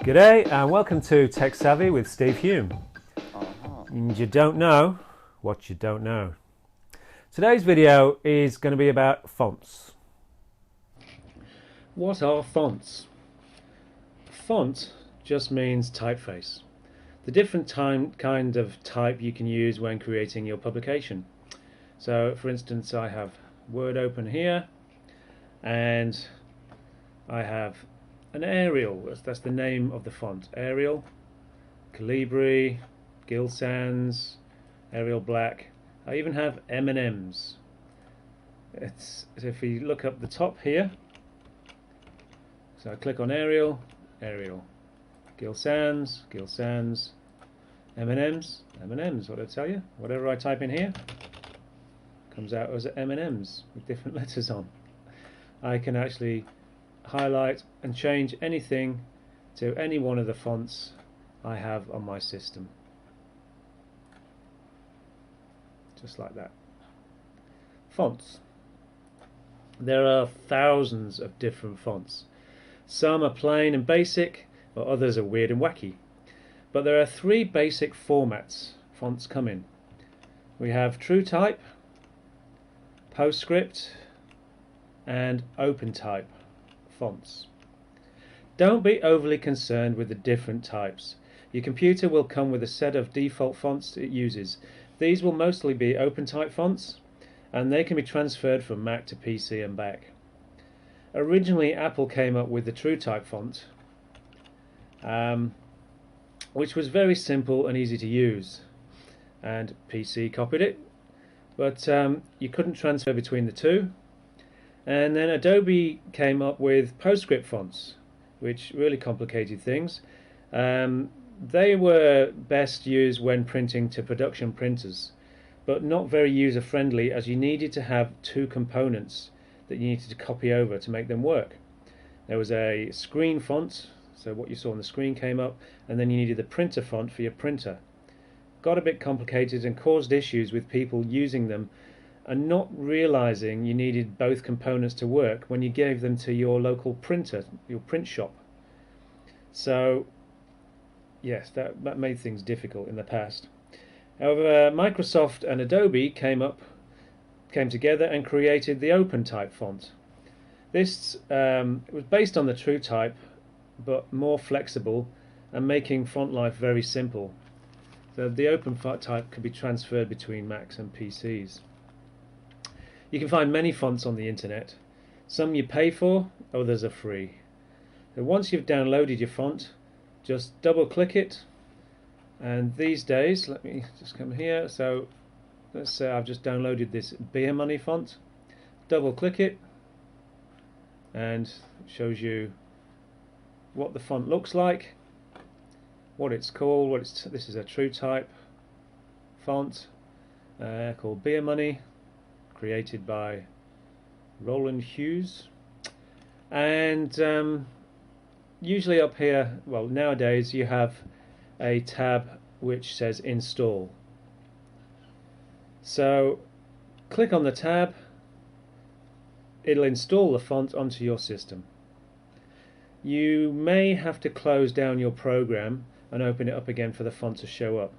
G'day and welcome to Tech Savvy with Steve Hume. And you don't know what you don't know. Today's video is going to be about fonts. What are fonts? Font just means typeface. The different kind of type you can use when creating your publication. So for instance, I have Word open here and I have an Arial, that's the name of the font. Arial, Calibri, Gill Sans, Arial Black. I even have M&M's. If we look up the top here, so I click on Arial, Arial, Gill Sans, Gill Sans, M&M's, M&M's, what did I tell you? Whatever I type in here comes out as M&M's with different letters on. I can actually highlight and change anything to any one of the fonts I have on my system. Just like that. Fonts. There are thousands of different fonts. Some are plain and basic, while others are weird and wacky. But there are three basic formats fonts come in. We have TrueType, PostScript, and OpenType fonts. Don't be overly concerned with the different types. Your computer will come with a set of default fonts it uses. These will mostly be OpenType fonts, and they can be transferred from Mac to PC and back. Originally, Apple came up with the TrueType font, which was very simple and easy to use, and PC copied it, but you couldn't transfer between the two. And then Adobe came up with PostScript fonts, which really complicated things. They were best used when printing to production printers, but not very user-friendly, as you needed to have two components that you needed to copy over to make them work. There was a screen font, so what you saw on the screen came up, and then you needed the printer font for your printer. Got a bit complicated and caused issues with people using them and not realizing you needed both components to work when you gave them to your local printer, your print shop. So yes, that made things difficult in the past. However, Microsoft and Adobe came together and created the OpenType font. This was based on the TrueType, but more flexible and making font life very simple. So the OpenType can be transferred between Macs and PCs. You can find many fonts on the internet. Some you pay for, others are free. So once you've downloaded your font, just double click it, and these days, let me just come here, so let's say I've just downloaded this Beer Money font. Double click it and it shows you what the font looks like, what it's called. This is a TrueType font called Beer Money, created by Roland Hughes. And usually up here, well, nowadays you have a tab which says install. So click on the tab, it'll install the font onto your system. You may have to close down your program and open it up again for the font to show up,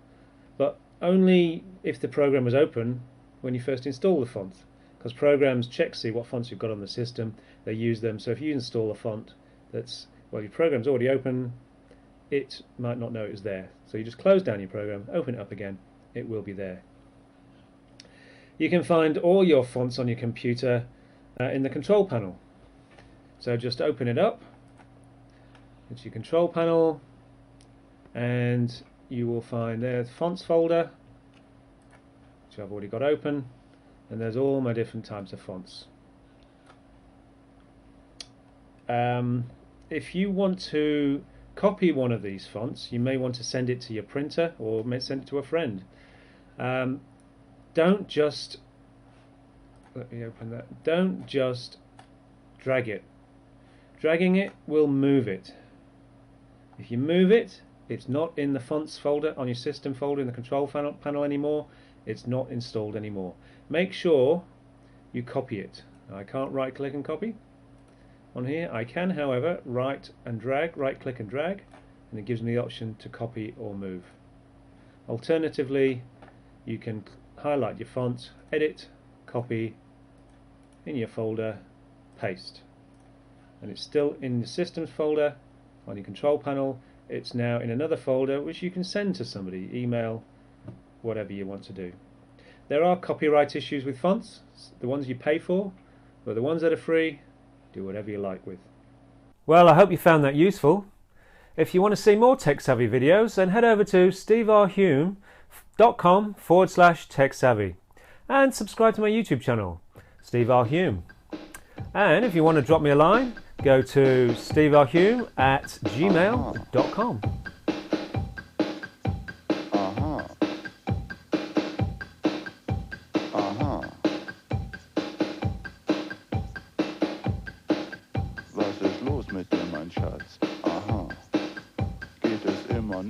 but only if the program was open when you first install the font, because programs check see what fonts you've got on the system, they use them. So if you install a font that's, well, your program's already open, it might not know it's there. So you just close down your program, open it up again, it will be there. You can find all your fonts on your computer in the control panel. So just open it up, it's your control panel, and you will find there the fonts folder, which I've already got open, and there's all my different types of fonts. If you want to copy one of these fonts, you may want to send it to your printer or send it to a friend. Don't just, let me open that, don't just drag it. Dragging it will move it. If you move it, it's not in the fonts folder on your system folder in the control panel anymore. It's not installed anymore. Make sure you copy it. I can't right click and copy on here. I can, however, right click and drag, and it gives me the option to copy or move. Alternatively, you can highlight your font, edit, copy, in your folder, paste, and it's still in the systems folder on your control panel. It's now in another folder which you can send to somebody, email, whatever you want to do. There are copyright issues with fonts, the ones you pay for, but the ones that are free, do whatever you like with. Well, I hope you found that useful. If you want to see more tech savvy videos, then head over to steverhulme.com/tech savvy and subscribe to my YouTube channel, Steve R. Hume. And if you want to drop me a line, go to steverhulme@gmail.com. Was ist los mit dir, mein Schatz? Aha. Geht es immer nur